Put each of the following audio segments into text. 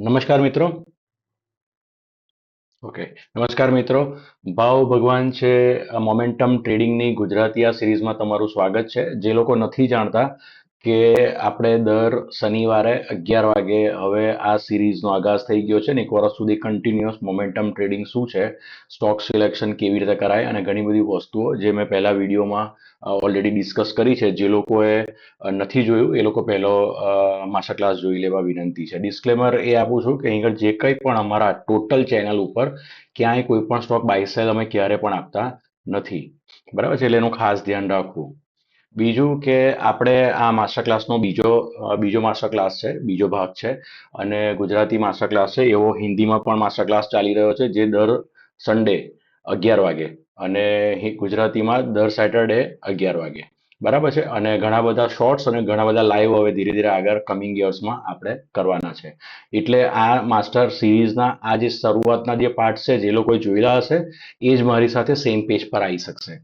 નમસ્કાર મિત્રો. ઓકે. નમસ્કાર મિત્રો. ભાવ ભગવાન છે. મોમેન્ટમ ટ્રેડિંગની ગુજરાતી આ સિરીઝમાં તમારું સ્વાગત છે. જે લોકો નથી જાણતા કે આપણે દર શનિવારે 11 વાગે હવે આ સિરીઝનો આગાઝ થઈ ગયો છે ને એક વર્ષ સુધી કન્ટિન્યુઅસ મોમેન્ટમ ટ્રેડિંગ શું છે, સ્ટોક સિલેક્શન કેવી રીતે કરાય અને ઘણી બધી વસ્તુઓ જે મેં પહેલા વિડીયોમાં ઓલરેડી ડિસ્કસ કરી છે. જે લોકોએ નથી જોયું એ લોકો પહેલો માસ્ટર ક્લાસ જોઈ લેવા વિનંતી છે. ડિસ્ક્લેમર એ આપું છું કે અહીં આગળ જે કંઈ પણ અમારા ટોટલ ચેનલ ઉપર ક્યાંય કોઈ પણ સ્ટોક બાય સેલ અમે ક્યારે પણ આપતા નથી. બરાબર છે, એટલે એનું ખાસ ધ્યાન રાખવું. બીજું કે આપણે આ માસ્ટર ક્લાસનો બીજો માસ્ટર ક્લાસ છે, બીજો ભાગ છે. અને ગુજરાતી માસ્ટર ક્લાસ છે એવો હિન્દીમાં પણ માસ્ટર ક્લાસ ચાલી રહ્યો છે, જે દર સન્ડે 11 વાગે અને ગુજરાતીમાં દર સેટરડે 11 વાગે. બરાબર છે. અને ઘણા બધા શોર્ટ્સ અને ઘણા બધા લાઈવ હવે ધીરે ધીરે આગળ કમિંગ યર્સમાં આપણે કરવાના છે. એટલે આ માસ્ટર સિરીઝના આ જે શરૂઆતના જે પાર્ટ છે, જે લોકોએ જોયેલા હશે એ જ મારી સાથે સેમ પેજ પર આવી શકશે.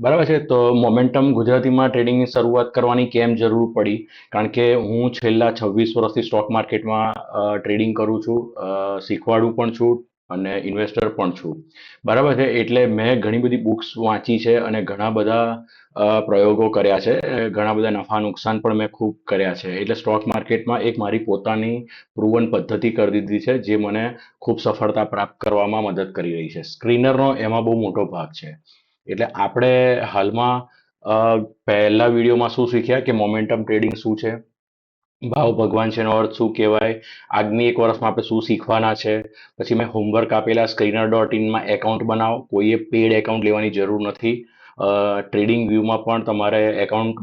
બરાબર છે. તો મોમેન્ટમ ગુજરાતીમાં ટ્રેડિંગની શરૂઆત કરવાની કેમ જરૂર પડી? કારણ કે હું છેલ્લા 26 વર્ષથી સ્ટોક માર્કેટમાં ટ્રેડિંગ કરું છું, શીખવાડું પણ છું અને ઇન્વેસ્ટર પણ છું. બરાબર છે. એટલે મેં ઘણી બધી બુક્સ વાંચી છે અને ઘણા બધા પ્રયોગો કર્યા છે. ઘણા બધા નફા નુકસાન પણ મેં ખૂબ કર્યા છે. એટલે સ્ટોક માર્કેટમાં એક મારી પોતાની પ્રૂવન પદ્ધતિ કરી દીધી છે, જે મને ખૂબ સફળતા પ્રાપ્ત કરવામાં મદદ કરી રહી છે. સ્ક્રીનરનો એમાં બહુ મોટો ભાગ છે. એટલે આપણે હાલમાં પહેલા વિડીયોમાં શું શીખ્યા કે મોમેન્ટમ ટ્રેડિંગ શું છે, ભાવ ભગવાન છે એનો અર્થ શું કહેવાય, આગામી એક વર્ષમાં આપણે શું શીખવાના છે. પછી મેં હોમવર્ક આપેલા, screener.in એકાઉન્ટ બનાવો. કોઈએ પેડ એકાઉન્ટ લેવાની જરૂર નથી. ટ્રેડિંગ વ્યૂમાં પણ તમારે એકાઉન્ટ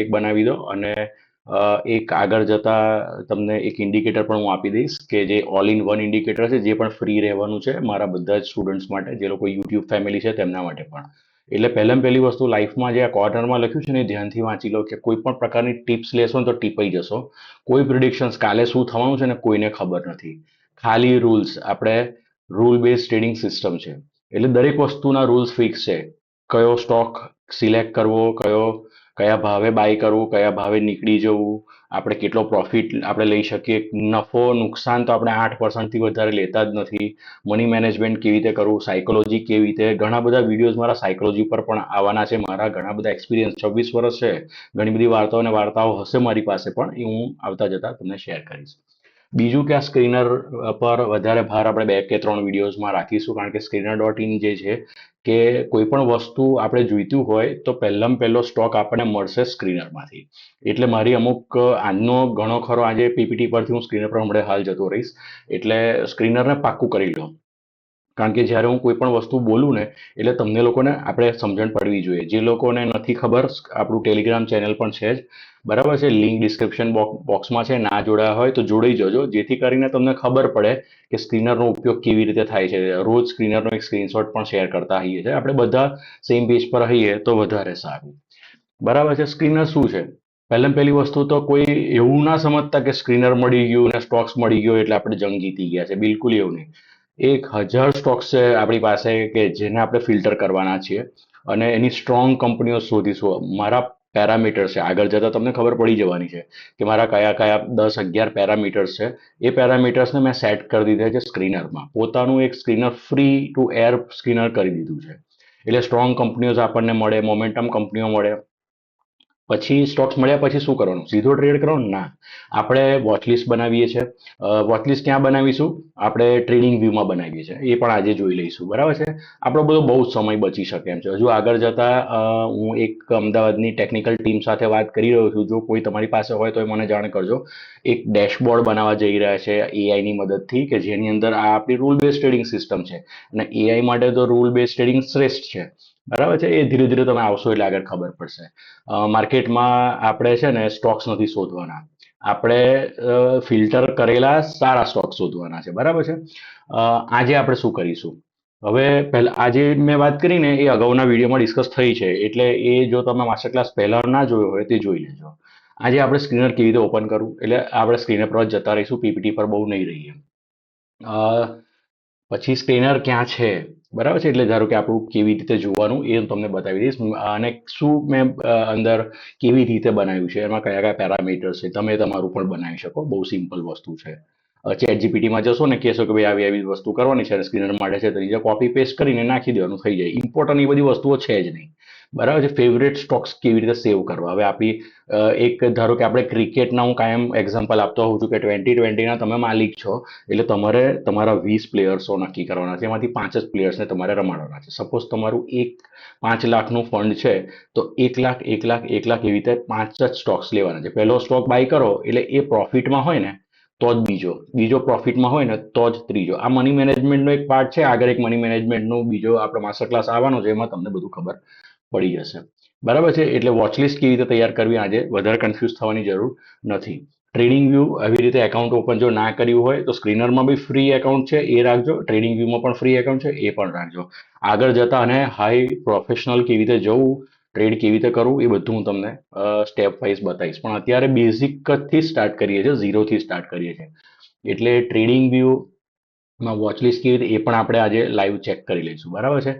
એક બનાવી દો અને એક આગળ જતા તમને એક ઇન્ડિકેટર પણ હું આપી દઈશ કે જે ઓલ ઇન વન ઇન્ડિકેટર છે, જે પણ ફ્રી રહેવાનું છે મારા બધા જ સ્ટુડન્ટ્સ માટે, જે લોકો યુટ્યુબ ફેમિલી છે તેમના માટે પણ. એટલે પહેલામાં પહેલી વસ્તુ, લાઈફમાં જે આ કોર્નરમાં લખ્યું છે ને એ ધ્યાનથી વાંચી લો કે કોઈ પણ પ્રકારની ટિપ્સ લેશો ને તો ટીપાઈ જશો. કોઈ પ્રિડિક્શન્સ કાલે શું થવાનું છે ને કોઈને ખબર નથી. ખાલી રૂલ્સ. આપણે રૂલ બેઝ ટ્રેડિંગ સિસ્ટમ છે, એટલે દરેક વસ્તુના રૂલ્સ ફિક્સ છે. કયો સ્ટોક સિલેક્ટ કરવો, કયા ભાવે બાય કરવું, કયા ભાવે નીકળી જવું, આપણે કેટલો પ્રોફિટ આપણે લઈ શકીએ, નફો નુકસાન તો આપણે 8%થી વધારે લેતા જ નથી. મની મેનેજમેન્ટ કેવી રીતે કરવું, સાયકોલોજી કેવી રીતે, ઘણા બધા વિડીયોઝ મારા સાયકોલોજી પર પણ આવવાના છે. મારા ઘણા બધા એક્સપિરિયન્સ, 26 વર્ષ છે, ઘણી બધી વાર્તાઓ અને વાર્તાઓ હશે મારી પાસે પણ, એ હું આવતા જતા તમને શેર કરીશ. બીજું કે આ સ્ક્રીનર પર વધારે ભાર આપણે 2 કે 3 વિડીયોઝમાં રાખીશું, કારણ કે screener.in જે છે કે કોઈ પણ વસ્તુ આપણે જોઈતું હોય તો પહેલામાં પહેલો સ્ટોક આપણને મળશે સ્ક્રીનરમાંથી. એટલે મારી અમુક આજનો ઘણો ખરો આજે પીપીટી પરથી હું સ્ક્રીનર પર હમણાં હાલ જતો રહીશ. એટલે સ્ક્રીનરને પાક્કું કરી લો, કારણ કે જ્યારે હું કોઈ પણ વસ્તુ બોલું ને એટલે તમને લોકોને આપણે સમજણ પડવી જોઈએ. જે લોકોને નથી ખબર, આપણું ટેલિગ્રામ ચેનલ પણ છે જ. બરાબર છે, લિંક ડિસ્ક્રિપ્શન બોક્સમાં છે. ના જોડાયા હોય તો જોડાઈ જજો, જેથી કરીને તમને ખબર પડે કે સ્ક્રીનરનો ઉપયોગ કેવી રીતે થાય છે. રોજ સ્ક્રીનરનો એક સ્ક્રીનશોટ પણ શેર કરતા હોઈએ છીએ. આપણે બધા સેમ પેજ પર રહીએ તો વધારે સારું. બરાબર છે. સ્ક્રીનર શું છે? પહેલામાં પહેલી વસ્તુ તો કોઈ એવું ના સમજતા કે સ્ક્રીનર મળી ગયું અને સ્ટોક્સ મળી ગયો એટલે આપણે જંગ જીતી ગયા છે. બિલકુલ એવું નહીં. 1000 સ્ટોક્સ છે આપણી પાસે કે જેને આપણે ફિલ્ટર કરવાના છીએ અને એની સ્ટ્રોંગ કંપનીઓ શોધીશું. મારા પેરામીટર છે, આગળ જતા તમને ખબર પડી જવાની છે કે મારા કયા કયા 10-11 પેરામીટર્સ છે. એ પેરામીટર્સને મેં સેટ કરી દીધા છે સ્ક્રીનરમાં. પોતાનું એક screener free two air screener કરી દીધું છે. એટલે સ્ટ્રોંગ કંપનીઓ આપણને મળે, મોમેન્ટમ કંપનીઓ મળે. પછી સ્ટોક્સ મળ્યા પછી શું કરવાનું? સીધો ટ્રેડ કરવાનો? ના. આપણે વોચલિસ્ટ બનાવીએ છીએ. વોચલિસ્ટ ક્યાં બનાવીશું? આપણે ટ્રેડિંગ વ્યૂમાં બનાવીએ છીએ. એ પણ આજે જોઈ લઈશું. બરાબર છે. આપણો બધો બહુ જ સમય બચી શકે એમ છે. હજુ આગળ જતા હું એક અમદાવાદની ટેકનિકલ ટીમ સાથે વાત કરી રહ્યો છું. જો કોઈ તમારી પાસે હોય તો મને જાણ કરજો. એક ડેશબોર્ડ બનાવવા જઈ રહ્યા છે એઆઈની મદદથી, કે જેની અંદર આ આપણી રૂલ બેઝ ટ્રેડિંગ સિસ્ટમ છે. અને એઆઈ માટે તો રૂલ બેઝ ટ્રેડિંગ શ્રેષ્ઠ છે. બરાબર છે. એ ધીરે ધીરે તમે આવશો એટલે આગળ ખબર પડશે. માર્કેટમાં આપણે છે ને સ્ટોક્સ નથી શોધવાના, આપણે ફિલ્ટર કરેલા સારા સ્ટોક શોધવાના છે. બરાબર છે. આજે આપણે શું કરીશું? હવે પહેલા આજે મેં વાત કરી ને એ અગાઉના વિડીયોમાં ડિસ્કસ થઈ છે, એટલે એ જો તમે માસ્ટર ક્લાસ પહેલા ના જોયો હોય તે જોઈ લેજો. આજે આપણે સ્ક્રીનર કેવી રીતે ઓપન કરવું, એટલે આપણે સ્ક્રીનર પર જ જતા રહીશું, પીપીટી પર બહુ નહીં રહીએ. પછી સ્ક્રીનર ક્યાં છે? બરાબર છે. એટલે ધારો કે આપણું કેવી રીતે જોવાનું એ હું તમને બતાવી દઈશ. અને શું મેં અંદર કેવી રીતે બનાવ્યું છે, એમાં કયા કયા પેરામીટર્સ છે, તમે તમારું પણ બનાવી શકો. બહુ સિમ્પલ વસ્તુ છે. ચેટ જીપીટીમાં જશો ને કહેશો કે ભાઈ આવી આવી વસ્તુ કરવાની છે અને સ્ક્રીનર માટે છે તો નીચે કોપી પેસ્ટ કરીને નાખી દેવાનું થઈ જાય. ઇમ્પોર્ટન્ટ એ બધી વસ્તુઓ છે જ નહીં. બરાબર છે. ફેવરેટ સ્ટોક્સ કેવી રીતે સેવ કરવા? હવે આપણી એક ધારો કે આપણે ક્રિકેટના હું કાયમ એક્ઝામ્પલ આપતો હોઉં છું કે 2020ના તમે માલિક છો એટલે તમારે તમારા 20 પ્લેયર્સો નક્કી કરવાના છે. એમાંથી 5 જ પ્લેયર્સને તમારે રમાડવાના છે. સપોઝ તમારું 5 લાખનું ફંડ છે તો 1 લાખ 1 લાખ 1 લાખ એવી રીતે 5 જ સ્ટોક્સ લેવાના છે. પહેલો સ્ટોક બાય કરો એટલે એ પ્રોફિટમાં હોય ને તો જ બીજો પ્રોફિટમાં હોય ને તો જ ત્રીજો. આ મની મેનેજમેન્ટનો એક પાર્ટ છે. આગળ એક મની મેનેજમેન્ટનો બીજો આપણો માસ્ટર ક્લાસ આવવાનો છે, એમાં તમને બધું ખબર પડી જશે. બરાબર છે. એટલે વોચલિસ્ટ કેવી રીતે તૈયાર કરવી આજે વધારે કન્ફ્યુઝ થવાની જરૂર નથી. ટ્રેડિંગ વ્યૂ આવી રીતે એકાઉન્ટ ઓપન જો ના કર્યું હોય તો સ્ક્રીનરમાં બી ફ્રી એકાઉન્ટ છે એ રાખજો. ટ્રેડિંગ વ્યૂમાં પણ ફ્રી એકાઉન્ટ છે એ પણ રાખજો. આગળ જતા અને હાઈ પ્રોફેશનલ કેવી રીતે જવું, ટ્રેડ કેવી રીતે કરવું એ બધું હું તમને સ્ટેપ વાઇઝ બતાવીશ. પણ અત્યારે બેઝિકથી સ્ટાર્ટ કરીએ છીએ, ઝીરોથી સ્ટાર્ટ કરીએ છીએ. એટલે ટ્રેડિંગ વ્યૂ માં વોચલિસ્ટ કેવી રીતે એ પણ આપણે આજે લાઈવ ચેક કરી લઈશું. બરાબર છે.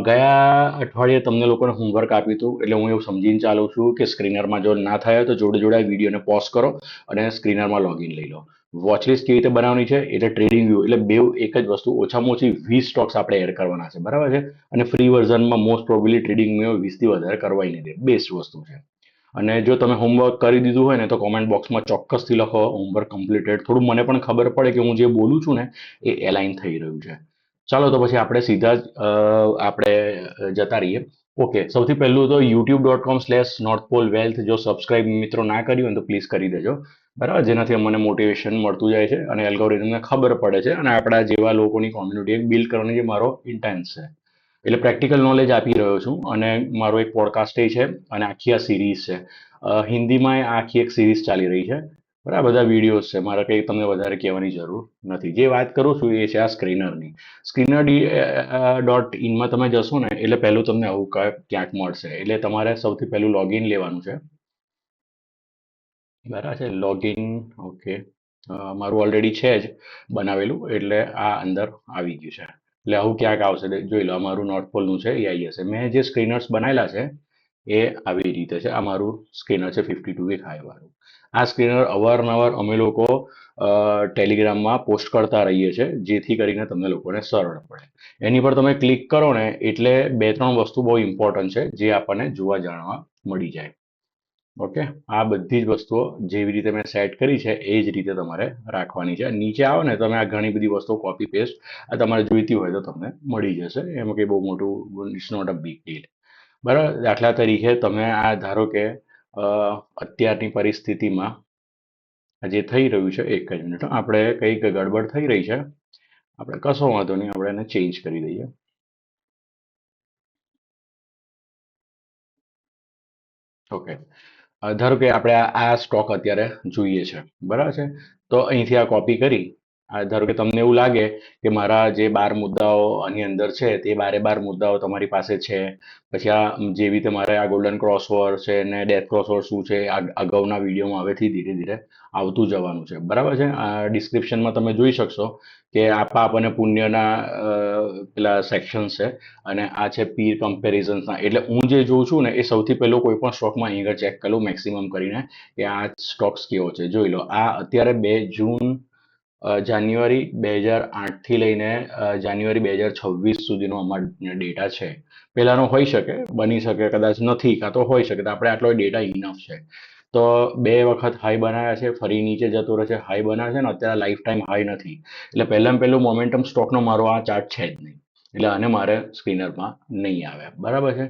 ગયા અઠવાડિયે તમને લોકોને હોમવર્ક આપ્યું હતું એટલે હું એવું સમજીને ચાલું છું કે સ્ક્રીનરમાં જો ના થાય તો જોડે જોડે વિડીયોને પોઝ કરો અને સ્ક્રીનરમાં લોગિન લઈ લો. વોચલિસ્ટ કેવી રીતે બનાવવાની છે એટલે ટ્રેડિંગ વ્યૂ એટલે બે એક જ વસ્તુ, ઓછામાં ઓછી 20 સ્ટોક્સ આપણે એડ કરવાના છે. બરાબર છે. અને ફ્રી વર્ઝનમાં મોસ્ટ પ્રોબેબલી ટ્રેડિંગ વ્યૂ 20થી વધારે કરવાય નહીં દે. બેસ્ટ વસ્તુ છે. અને જો તમે હોમવર્ક કરી દીધું હોય ને તો કોમેન્ટ બોક્સમાં ચોક્કસથી લખો હોમવર્ક કમ્પ્લીટેડ. થોડું મને પણ ખબર પડે કે હું જે બોલું છું ને એ એલાઇન થઈ રહ્યું છે. ચાલો તો પછી આપણે સીધા જ આપણે જતા રહીએ. ઓકે, સૌથી પહેલું તો youtube.com/northpolewealth જો સબસ્ક્રાઇબ મિત્રો ના કર્યું હોય તો પ્લીઝ કરી દેજો. બરાબર, જેનાથી મને મોટિવેશન મળતું જાય છે અને એલ્ગોરિધમને ખબર પડે છે અને આપણા જેવા લોકોની કોમ્યુનિટી બિલ્ડ કરવાની જે મારો ઇન્ટેન્સ છે. એટલે પ્રેક્ટિકલ નોલેજ આપી રહ્યો છું અને મારો એક પોડકાસ્ટ છે અને આખી આ સિરીઝ છે. હિન્દીમાં આખી એક સિરીઝ ચાલી રહી છે. બરાબર, બધા વિડીયોઝ છે. મારે કંઈ તમને વધારે કહેવાની જરૂર નથી. જે વાત કરું છું એ છે આ સ્ક્રીનરની. સ્ક્રીનર .in તમે જશો ને એટલે પહેલું તમને આવું ક્યાંક મળશે. એટલે તમારે સૌથી પહેલું લોગિન લેવાનું છે. બરાબર છે. લોગિન, ઓકે, મારું ઓલરેડી છે જ બનાવેલું એટલે આ અંદર આવી ગયું છે. એટલે આવું ક્યાંક આવશે. જોઈ લો, અમારું નોટપોલનું છે એ આવી જશે. મેં જે સ્ક્રીનર્સ બનાવેલા છે એ આવી રીતે છે. આ મારું સ્ક્રીનર છે 52 હાઈ વાળું. આ સ્ક્રીનર અવારનવાર અમે લોકો ટેલિગ્રામમાં પોસ્ટ કરતા રહીએ છીએ જેથી કરીને તમને લોકોને સરળ પડે. એની પર તમે ક્લિક કરો ને એટલે 2-3 વસ્તુ બહુ ઇમ્પોર્ટન્ટ છે જે આપણને જોવા જાણવા મળી જાય. ઓકે, આ બધી જ વસ્તુઓ જેવી રીતે મેં સેટ કરી છે એ જ રીતે તમારે રાખવાની છે. નીચે આવો ને તમે આ ઘણી બધી વસ્તુઓ કોપી પેસ્ટ આ તમારે જોઈતી હોય તો તમને મળી જશે. એમાં કંઈ બહુ મોટું it's not a big deal. બરાબર. દાખલા તરીકે તમે આ ધારો કે અત્યારની પરિસ્થિતિમાં જે થઈ રહ્યું છે, એક જ મિનિટ, આપણે કંઈક ગડબડ થઈ રહી છે. આપણે કશો વાંધો નહીં, આપણે એને ચેન્જ કરી દઈએ. ઓકે, ધારો કે આપણે આ સ્ટોક અત્યારે જોઈએ છે. બરાબર છે. તો અહીંથી આ કોપી કરી ધારો કે તમને એવું લાગે કે મારા જે 12 મુદ્દાઓ આની અંદર છે તે 12 મુદ્દાઓ તમારી પાસે છે. પછી આ જેવી રીતે મારે આ ગોલ્ડન ક્રોસઓવર છે ને ડેથ ક્રોસઓવર શું છે આ અગાઉના વિડીયોમાં હવેથી ધીરે ધીરે આવતું જવાનું છે. બરાબર છે. આ ડિસ્ક્રિપ્શનમાં તમે જોઈ શકશો કે આ પાપ અને પુણ્યના પેલા સેક્શન્સ છે અને આ છે પીર કમ્પેરિઝન્સના. એટલે હું જે જોઉં છું ને એ સૌથી પહેલું કોઈ પણ સ્ટોકમાં અહીં આગળ ચેક કરું મેક્સિમમ કરીને કે આ સ્ટોક્સ કેવો છે. જોઈ લો, આ અત્યારે 2 જૂન જાન્યુઆરી 2008થી લઈને જાન્યુઆરી 2026 સુધીનો અમારો ડેટા છે. પહેલાનો હોઈ શકે, બની શકે, કદાચ નથી, કાં તો હોઈ શકે. તો આપણે આટલો ડેટા ઇનફ છે. તો 2 વખત હાઈ બનાવ્યા છે, ફરી નીચે જતો રહે છે, હાઈ બનાવે છે ને અત્યારે લાઈફ ટાઈમ હાઈ નથી. એટલે પહેલામાં પહેલું મોમેન્ટમ સ્ટોકનો મારો આ ચાર્ટ છે જ નહીં. એટલે આને મારે સ્ક્રીનરમાં નહીં આવે. બરાબર છે.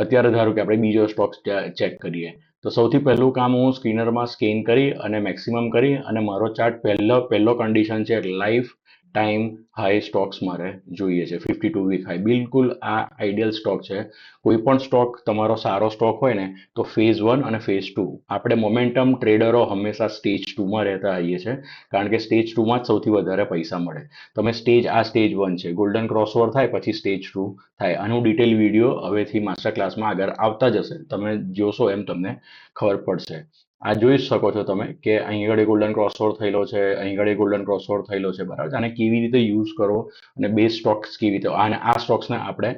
અત્યારે ધારો કે આપણે બીજો સ્ટોક ચેક કરીએ તો સૌથી પહેલું કામ હું સ્ક્રીનરમાં સ્કેન કરી અને મેક્સિમમ કરી અને મારો ચાર્ટ પહેલો કન્ડિશન છે લાઈફ ટાઈમ હાઈ સ્ટોક્સ મારે જોઈએ છે. 52 વીક હાઈ બિલકુલ આ આઈડિયલ સ્ટોક છે. કોઈ પણ સ્ટોક તમારો સારો સ્ટોક હોય ને તો ફેઝ 1 અને ફેઝ 2 આપણે મોમેન્ટમ ટ્રેડરો હંમેશા સ્ટેજ 2માં રહેતા આવીએ છીએ કારણ કે સ્ટેજ 2માં જ સૌથી વધારે પૈસા મળે. તમે સ્ટેજ 1 છે, ગોલ્ડન ક્રોસઓવર થાય પછી સ્ટેજ 2 થાય. આનું ડિટેલ વિડીયો હવેથી માસ્ટર ક્લાસમાં આગળ આવતા જશે. તમે જોશો એમ તમને ખબર પડશે. આ જોઈ શકો છો તમે કે અહીં આગળ ગોલ્ડન ક્રોસઓવર થયેલો છે, અહીં આગળ ગોલ્ડન ક્રોસઓવર થયેલો છે. બરાબર. આને કેવી રીતે યુઝ કરો અને બે સ્ટોક્સ કેવી રીતે અને આ સ્ટોક્સને આપણે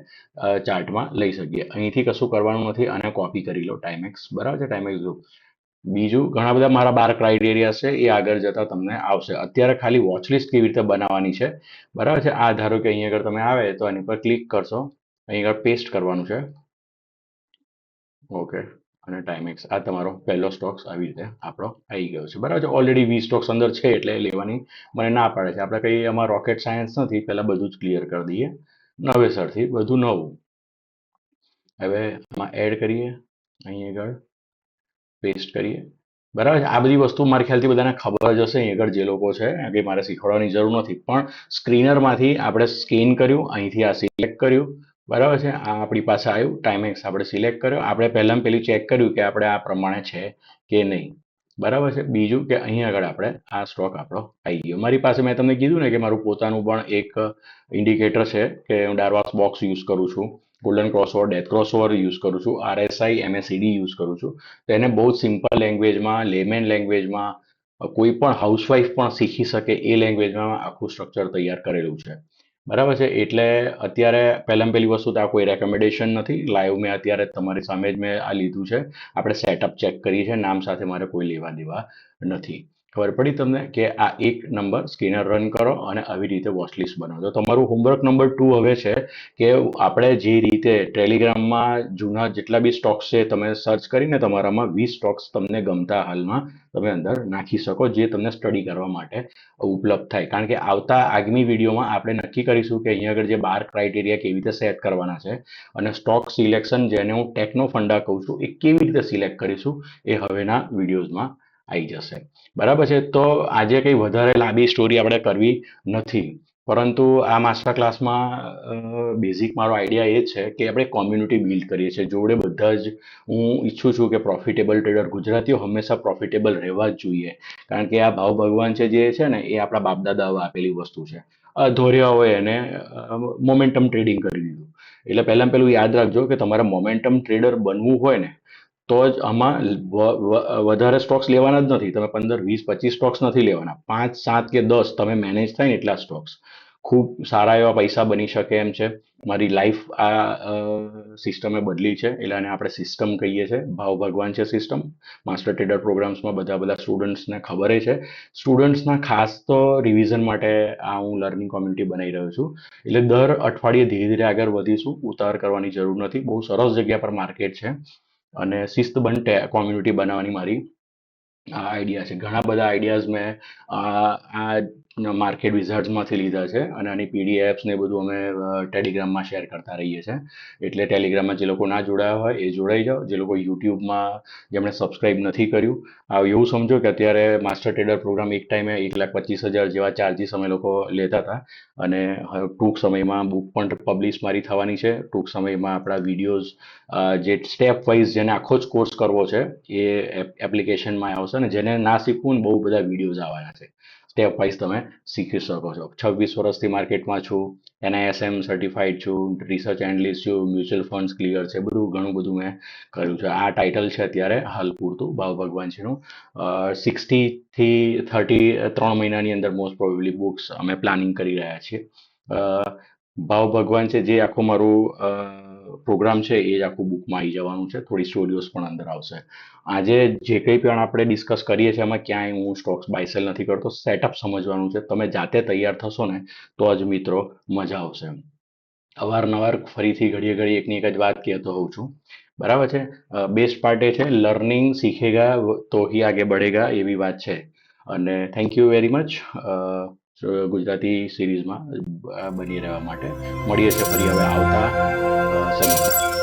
ચાર્ટમાં લઈ શકીએ. અહીંથી કશું કરવાનું નથી. આને કોપી કરી લો ટાઈમેક્સ. બરાબર છે. ટાઈમેક્સ જો બીજું ઘણા બધા મારા 12 ક્રાઇટેરિયા છે, એ આગળ જતા તમને આવશે. અત્યારે ખાલી વોચલિસ્ટ કેવી રીતે બનાવવાની છે, બરાબર છે. આ ધારો કે અહીં આગળ તમે આવે તો આની પર ક્લિક કરશો, અહીં આગળ પેસ્ટ કરવાનું છે. ઓકે, અને ટાઈમેક્સ આ તમારો પહેલો સ્ટોક્સ આવી રીતે આપણો આવી ગયો છે, બરાબર છે. ઓલરેડી 20 સ્ટોક્સ અંદર છે એટલે લેવાની મને ના પાડે છે. આપણે કંઈ એમાં રોકેટ સાયન્સ નથી, પહેલાં બધું જ ક્લિયર કરી દઈએ નવેસરથી, બધું નવું. હવે આમાં એડ કરીએ, અહીં આગળ પેસ્ટ કરીએ, બરાબર છે. આ બધી વસ્તુ મારા ખ્યાલથી બધાને ખબર જ હશે અહીં આગળ જે લોકો છે, કે મારે શીખવાડવાની જરૂર નથી. પણ સ્ક્રીનરમાંથી આપણે સ્કેન કર્યું, અહીંથી આ સિલેક્ટ કર્યું, બરાબર છે. આ આપણી પાસે આવ્યું, ટાઈમેક્સ આપણે સિલેક્ટ કર્યો. આપણે પહેલાં પેલી ચેક કર્યું કે આપણે આ પ્રમાણે છે કે નહીં, બરાબર છે. બીજું કે અહીં આગળ આપણે આ સ્ટોક આપણો આવી ગયો. મારી પાસે મેં તમને કીધું ને કે મારું પોતાનું પણ એક ઇન્ડિકેટર છે કે હું ડાયરવાક્સ બોક્સ યુઝ કરું છું, golden crossword, death crossword use કરું છું, RSI MACD યુઝ કરું છું. તો એને બહુ જ સિમ્પલ લેંગ્વેજમાં, લેમેન લેંગ્વેજમાં, કોઈ પણ હાઉસવાઈફ પણ શીખી શકે એ લેંગ્વેજમાં આખું સ્ટ્રક્ચર તૈયાર કરેલું છે, બરાબર છે. એટલે અત્યારે પહેલાં પહેલી વસ્તુ તો આ કોઈ રેકમેન્ડેશન નથી, લાઈવ મેં અત્યારે તમારી સામે જ મેં આ લીધું છે. આપણે સેટઅપ ચેક કરીએ છીએ, નામ સાથે મારે કોઈ લેવા દેવા નથી. ખબર પડી તમને કે આ એક નંબર સ્કેનર રન કરો અને આવી રીતે વોચલિસ્ટ બનાવો. તો તમારું હોમવર્ક નંબર 2 હવે છે કે આપણે જે રીતે ટેલિગ્રામમાં જૂના જેટલા બી સ્ટોક્સ છે તમે સર્ચ કરીને તમારામાં 20 સ્ટોક્સ તમને ગમતા હાલમાં તમે અંદર નાખી શકો, જે તમને સ્ટડી કરવા માટે ઉપલબ્ધ થાય. કારણ કે આવતા આગામી વિડીયોમાં આપણે નક્કી કરીશું કે અહીંયા આગળ જે 12 ક્રાઇટેરિયા કેવી રીતે સેટ કરવાના છે અને સ્ટોક સિલેક્શન જેને હું ટેકનો ફંડા કહું છું એ કેવી રીતે સિલેક્ટ કરીશું એ હવેના વિડીયોઝમાં આવી જશે, બરાબર છે. તો આજે કંઈ વધારે લાંબી સ્ટોરી આપણે કરવી નથી, પરંતુ આ માસ્ટર ક્લાસમાં બેઝિક મારો આઈડિયા એ છે કે આપણે કોમ્યુનિટી બિલ્ડ કરીએ છીએ. જોડે બધા જ હું ઈચ્છું છું કે પ્રોફિટેબલ ટ્રેડર ગુજરાતીઓ હંમેશા પ્રોફિટેબલ રહેવા જ જોઈએ. કારણ કે આ ભાવ ભગવાન છે જે છે ને એ આપણા બાપદાદાઓ આપેલી વસ્તુ છે. ધોર્યા હોય એને મોમેન્ટમ ટ્રેડિંગ કરી દીધું. એટલે પહેલાં પહેલું યાદ રાખજો કે તમારે મોમેન્ટમ ટ્રેડર બનવું હોય ને તો જ આમાં વધારે સ્ટોક્સ લેવાના જ નથી. તમે 15 20 25 સ્ટોક્સ નથી લેવાના, 5 7 કે 10 તમે મેનેજ થાય ને એટલા સ્ટોક્સ ખૂબ સારા એવા પૈસા બની શકે એમ છે. મારી લાઈફ આ સિસ્ટમે બદલી છે, એટલે આને આપણે સિસ્ટમ કહીએ છીએ. ભાવ ભગવાન છે સિસ્ટમ. માસ્ટર ટ્રેડર પ્રોગ્રામ્સમાં બધા સ્ટુડન્ટ્સને ખબર છે. સ્ટુડન્ટ્સના ખાસ તો રિવિઝન માટે આ હું લર્નિંગ કોમ્યુનિટી બનાવી રહ્યો છું. એટલે દર અઠવાડિયે ધીરે ધીરે આગળ વધીશું, ઉતાર કરવાની જરૂર નથી. બહુ સરસ જગ્યા પર માર્કેટ છે અને શિસ્તબંધ કોમ્યુનિટી બનાવવાની મારી આ આઈડિયા છે. ઘણા બધા આઈડિયાઝ મેં આ માર્કેટ વિઝાર્ડ્સમાંથી લીધા છે અને આની પીડીએફ્સ ને એ બધું અમે ટેલિગ્રામમાં શેર કરતા રહીએ છીએ. એટલે ટેલિગ્રામમાં જે લોકો ના જોડાયા હોય એ જોડાઈ જાઓ. જે લોકો યુટ્યુબમાં જેમણે સબસ્ક્રાઇબ નથી કર્યું, એવું સમજો કે અત્યારે માસ્ટર ટ્રેડર પ્રોગ્રામ એક ટાઈમે 1,25,000 જેવા ચાર્જીસ અમે લોકો લેતા હતા અને ટૂંક સમયમાં બુક પણ પબ્લિશ મારી થવાની છે. ટૂંક સમયમાં આપણા વિડીયોઝ જે સ્ટેપ વાઇઝ જેને આખો જ કોર્સ કરવો છે એ એપ્લિકેશનમાં આવશે ને જેને ના શીખવું ને બહુ બધા વિડીયોઝ આવવાના છે. સ્ટેપ વાઇઝ તમે શીખી શકો છો. 26 વર્ષથી માર્કેટમાં છું, NISM સર્ટિફાઈડ છું, રિસર્ચ એનાલિસ્ટ છું, મ્યુચ્યુઅલ ફંડ્સ ક્લિયર છે, ઘણું બધું મેં કર્યું છે. આ ટાઇટલ છે અત્યારે હાલ પૂરતું ભાવ ભગવાન છેનું. 60થી 3 મહિનાની અંદર મોસ્ટ પ્રોબેબલી બુક્સ અમે પ્લાનિંગ કરી રહ્યા છીએ. ભાવ ભગવાન છે જે આખું મારું પ્રોગ્રામ છે એ જ આખું બુકમાં આવી જવાનું છે. થોડી સ્ટોરીઓઝ પણ અંદર આવશે. આજે જે કંઈ પણ આપણે ડિસ્કસ કરીએ છીએ એમાં ક્યાંય હું સ્ટોક્સ બાય સેલ નથી કરતો. સેટઅપ સમજવાનું છે. તમે જાતે તૈયાર થશો ને તો જ મિત્રો મજા આવશે. અવારનવાર ફરીથી ઘડીએ એકની એક જ વાત કહેતો હોઉં છું, બરાબર છે. બેસ્ટ પાર્ટ એ છે લર્નિંગ સીખેગા તો ही આગે बढ़ेगा એવી વાત છે. અને thank you very much Gujarati સિરીઝમાં બની રહેવા માટે. મળીએ છીએ ફરી હવે આવતા શનિવારે.